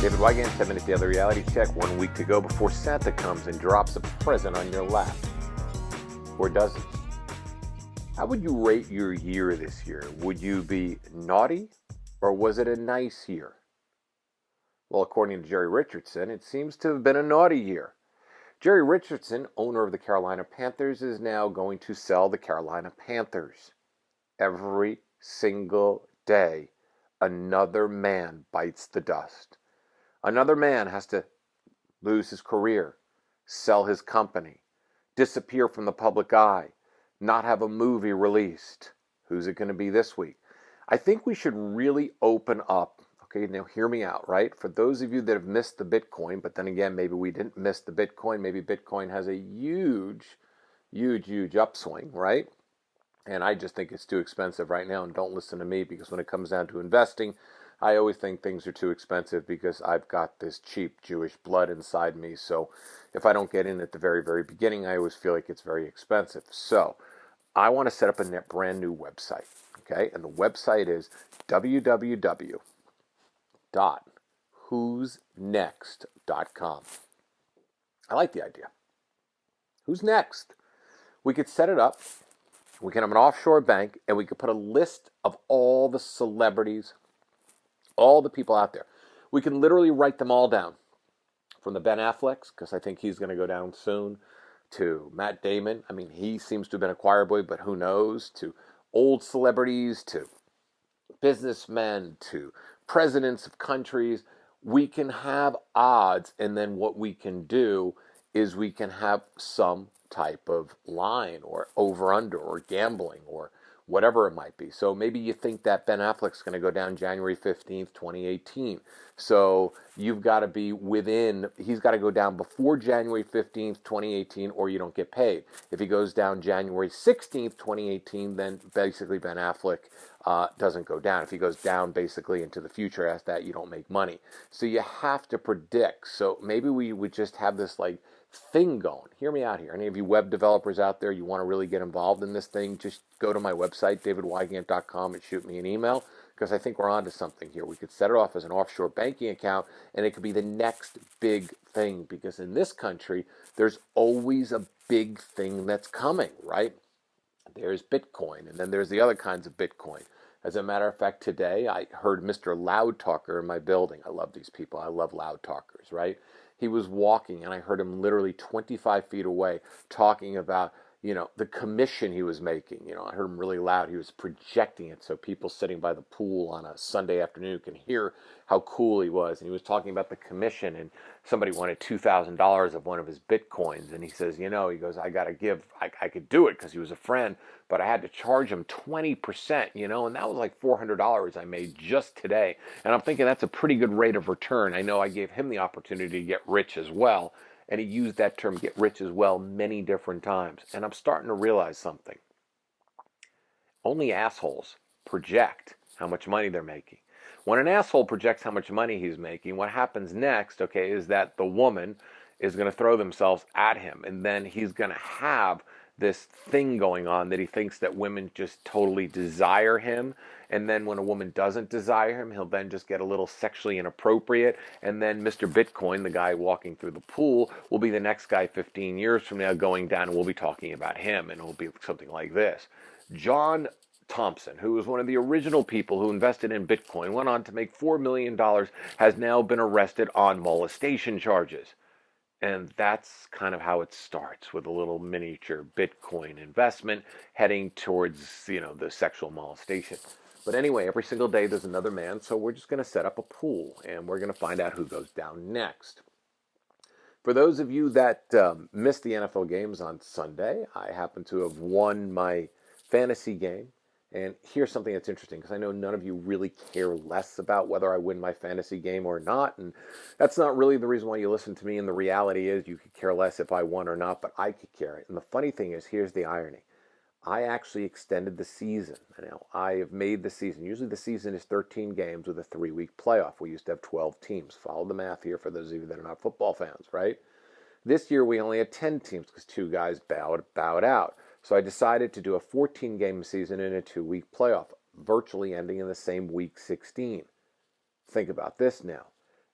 David Wygant, 10 Minute Daily Reality Check. 1 week to go before Santa comes and drops a present on your lap. Or doesn't. How would you rate your year this year? Would you be naughty or was it a nice year? Well, according to Jerry Richardson, it seems to have been a naughty year. Jerry Richardson, owner of the Carolina Panthers, is now going to sell the Carolina Panthers. Every single day, another man bites the dust. Another man has to lose his career, sell his company, disappear from the public eye, not have a movie released. Who's it going to be this week? I think we should really open up. Okay, now hear me out, right? For those of you that have missed the Bitcoin, but then again, maybe we didn't miss the Bitcoin. Maybe Bitcoin has a huge upswing, right? And I just think it's too expensive right now. And don't listen to me, because when it comes down to investing, I always think things are too expensive because I've got this cheap Jewish blood inside me. So if I don't get in at the very, very beginning, I always feel like it's very expensive. So I want to set up a brand new website, okay? And the website is www.whosnext.com. I like the idea. Who's next? We could set it up. We can have an offshore bank, and we could put a list of all the celebrities, all the people out there. We can literally write them all down. From the Ben Afflecks, because I think he's going to go down soon, to Matt Damon. I mean, he seems to have been a choir boy, but who knows? To old celebrities, to businessmen, to presidents of countries. We can have odds, and then what we can do is we can have some type of line or over-under or gambling or whatever it might be. So maybe you think that Ben Affleck's going to go down January 15th, 2018. So you've got to be he's got to go down before January 15th, 2018, or you don't get paid. If he goes down January 16th, 2018, then basically Ben Affleck doesn't go down. If he goes down basically into the future after that, you don't make money. So you have to predict. So maybe we would just have this thing going. Hear me out here. Any of you web developers out there, you want to really get involved in this thing, just go to my website, davidwygant.com, and shoot me an email, because I think we're onto something here. We could set it off as an offshore banking account, and it could be the next big thing, because in this country, there's always a big thing that's coming, right? There's Bitcoin, and then there's the other kinds of Bitcoin. As a matter of fact, today I heard Mr. Loud Talker in my building. I love these people. I love loud talkers, right? He was walking, and I heard him literally 25 feet away talking about, the commission he was making. I heard him really loud. He was projecting it so people sitting by the pool on a Sunday afternoon can hear how cool he was. And he was talking about the commission, and somebody wanted $2,000 of one of his Bitcoins. And he says, he goes, I could do it because he was a friend, but I had to charge him 20%, and that was like $400 I made just today. And I'm thinking that's a pretty good rate of return. I know I gave him the opportunity to get rich as well. And he used that term, get rich as well, many different times. And I'm starting to realize something. Only assholes project how much money they're making. When an asshole projects how much money he's making, what happens next, okay, is that the woman is going to throw themselves at him. And then he's going to have this thing going on that he thinks that women just totally desire him. And then when a woman doesn't desire him, he'll then just get a little sexually inappropriate. And then Mr. Bitcoin, the guy walking through the pool, will be the next guy 15 years from now going down, and we'll be talking about him. And it'll be something like this. John Thompson, who was one of the original people who invested in Bitcoin, went on to make $4 million, has now been arrested on molestation charges. And that's kind of how it starts, with a little miniature Bitcoin investment heading towards, the sexual molestation. But anyway, every single day there's another man, so we're just going to set up a pool, and we're going to find out who goes down next. For those of you that missed the NFL games on Sunday, I happen to have won my fantasy game. And here's something that's interesting, because I know none of you really care less about whether I win my fantasy game or not. And that's not really the reason why you listen to me. And the reality is you could care less if I won or not, but I could care. And the funny thing is, here's the irony. I actually extended the season. Now, I have made the season. Usually the season is 13 games with a 3-week playoff. We used to have 12 teams. Follow the math here for those of you that are not football fans, right? This year we only had 10 teams because 2 guys bowed out. So I decided to do a 14-game season in a 2-week playoff, virtually ending in the same week 16. Think about this now.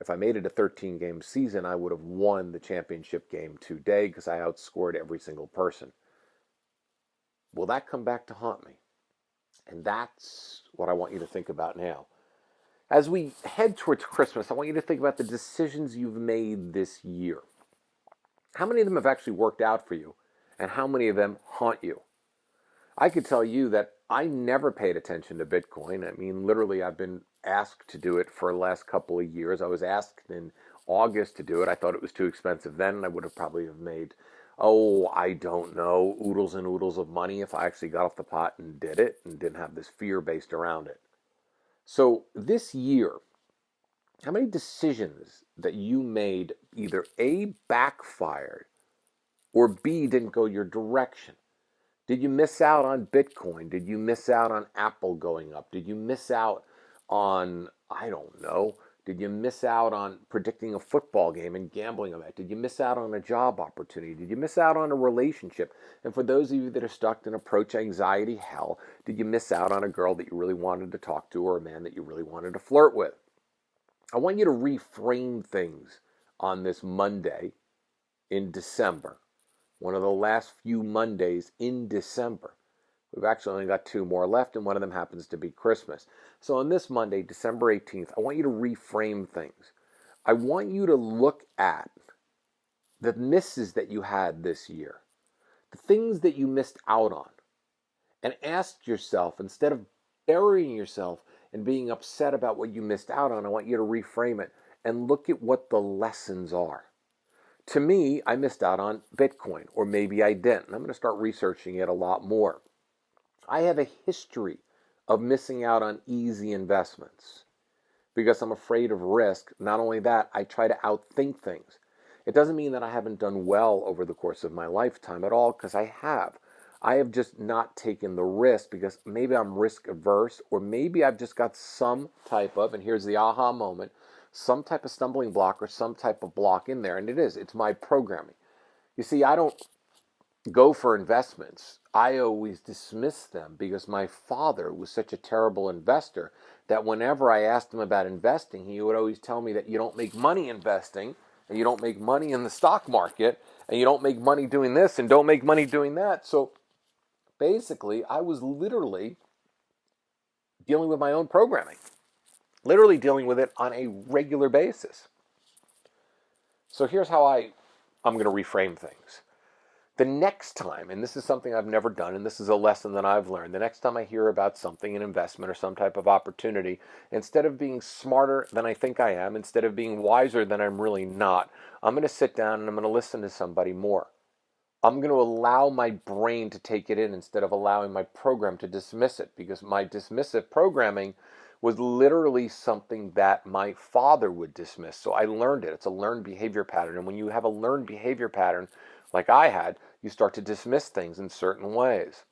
If I made it a 13-game season, I would have won the championship game today because I outscored every single person. Will that come back to haunt me? And that's what I want you to think about now. As we head towards Christmas, I want you to think about the decisions you've made this year. How many of them have actually worked out for you? And how many of them haunt you? I could tell you that I never paid attention to Bitcoin. I mean, literally, I've been asked to do it for the last couple of years. I was asked in August to do it. I thought it was too expensive then, and I would have probably have made, I don't know, oodles and oodles of money if I actually got off the pot and did it and didn't have this fear based around it. So this year, how many decisions that you made either A, backfired, or B, didn't go your direction? Did you miss out on Bitcoin? Did you miss out on Apple going up? Did you miss out on, I don't know, did you miss out on predicting a football game and gambling on that? Did you miss out on a job opportunity? Did you miss out on a relationship? And for those of you that are stuck in approach anxiety hell, did you miss out on a girl that you really wanted to talk to or a man that you really wanted to flirt with? I want you to reframe things on this Monday in December, one of the last few Mondays in December. We've actually only got 2 more left, and one of them happens to be Christmas. So on this Monday, December 18th, I want you to reframe things. I want you to look at the misses that you had this year, the things that you missed out on, and ask yourself, instead of burying yourself and being upset about what you missed out on, I want you to reframe it and look at what the lessons are. To me, I missed out on Bitcoin, or maybe I didn't. And I'm going to start researching it a lot more. I have a history of missing out on easy investments because I'm afraid of risk. Not only that, I try to outthink things. It doesn't mean that I haven't done well over the course of my lifetime at all, because I have. I have just not taken the risk because maybe I'm risk averse, or maybe I've just got some type of, and here's the aha moment, some type of stumbling block or some type of block in there. And it's my programming. You see, I don't go for investments. I always dismiss them because my father was such a terrible investor that whenever I asked him about investing, he would always tell me that you don't make money investing, and you don't make money in the stock market, and you don't make money doing this, and don't make money doing that. So basically, I was literally dealing with my own programming, literally dealing with it on a regular basis. So here's how I'm going to reframe things. The next time, and this is something I've never done, and this is a lesson that I've learned, the next time I hear about something, an investment or some type of opportunity, instead of being smarter than I think I am, instead of being wiser than I'm really not, I'm going to sit down and I'm going to listen to somebody more. I'm going to allow my brain to take it in instead of allowing my program to dismiss it, because my dismissive programming was literally something that my father would dismiss. So I learned it. It's a learned behavior pattern. And when you have a learned behavior pattern like I had, you start to dismiss things in certain ways.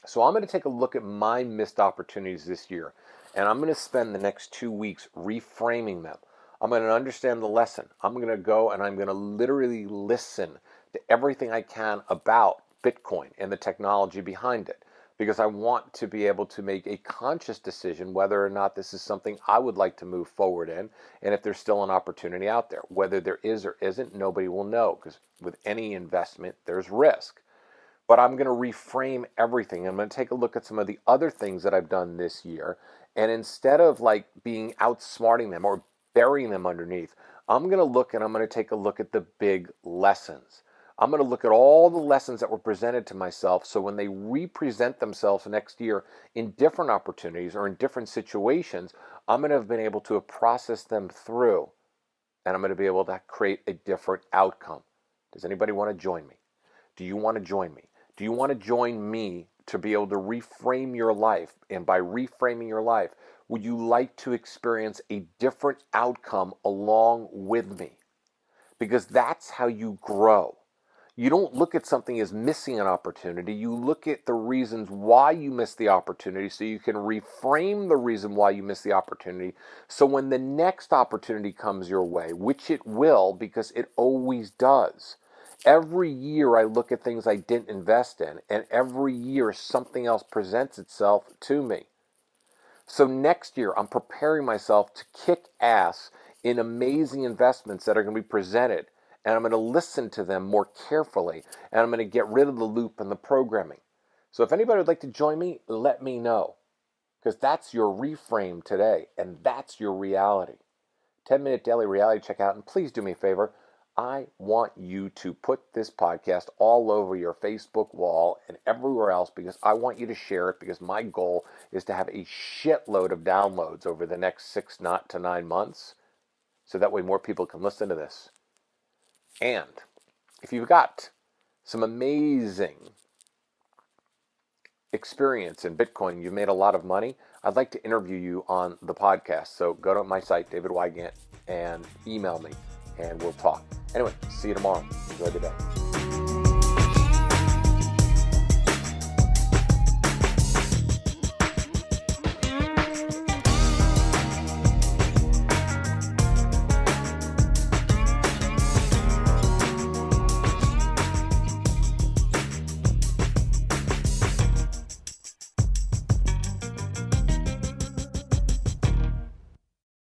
So I'm going to take a look at my missed opportunities this year, and I'm going to spend the next 2 weeks reframing them. I'm going to understand the lesson. I'm going to go and I'm going to literally listen to everything I can about Bitcoin and the technology behind it, because I want to be able to make a conscious decision whether or not this is something I would like to move forward in, and if there's still an opportunity out there. Whether there is or isn't, nobody will know, because with any investment, there's risk. But I'm going to reframe everything. I'm going to take a look at some of the other things that I've done this year, and instead of being outsmarting them or burying them underneath, I'm going to look and I'm going to take a look at the big lessons. I'm going to look at all the lessons that were presented to myself, so when they represent themselves next year in different opportunities or in different situations, I'm going to have been able to process them through, and I'm going to be able to create a different outcome. Does anybody want to join me? Do you want to join me? Do you want to join me to be able to reframe your life? And by reframing your life, would you like to experience a different outcome along with me? Because that's how you grow. You don't look at something as missing an opportunity. You look at the reasons why you missed the opportunity, so you can reframe the reason why you missed the opportunity. So when the next opportunity comes your way, which it will, because it always does. Every year I look at things I didn't invest in, and every year something else presents itself to me. So next year I'm preparing myself to kick ass in amazing investments that are going to be presented, and I'm going to listen to them more carefully, and I'm going to get rid of the loop and the programming. So if anybody would like to join me, let me know, because that's your reframe today, and that's your reality. 10-minute daily reality checkout, and please do me a favor. I want you to put this podcast all over your Facebook wall and everywhere else, because I want you to share it, because my goal is to have a shitload of downloads over the next 6 to 9 months, so that way more people can listen to this. And if you've got some amazing experience in Bitcoin, you've made a lot of money, I'd like to interview you on the podcast. So go to my site, David Wygant, and email me, and we'll talk. Anyway, see you tomorrow. Enjoy the day.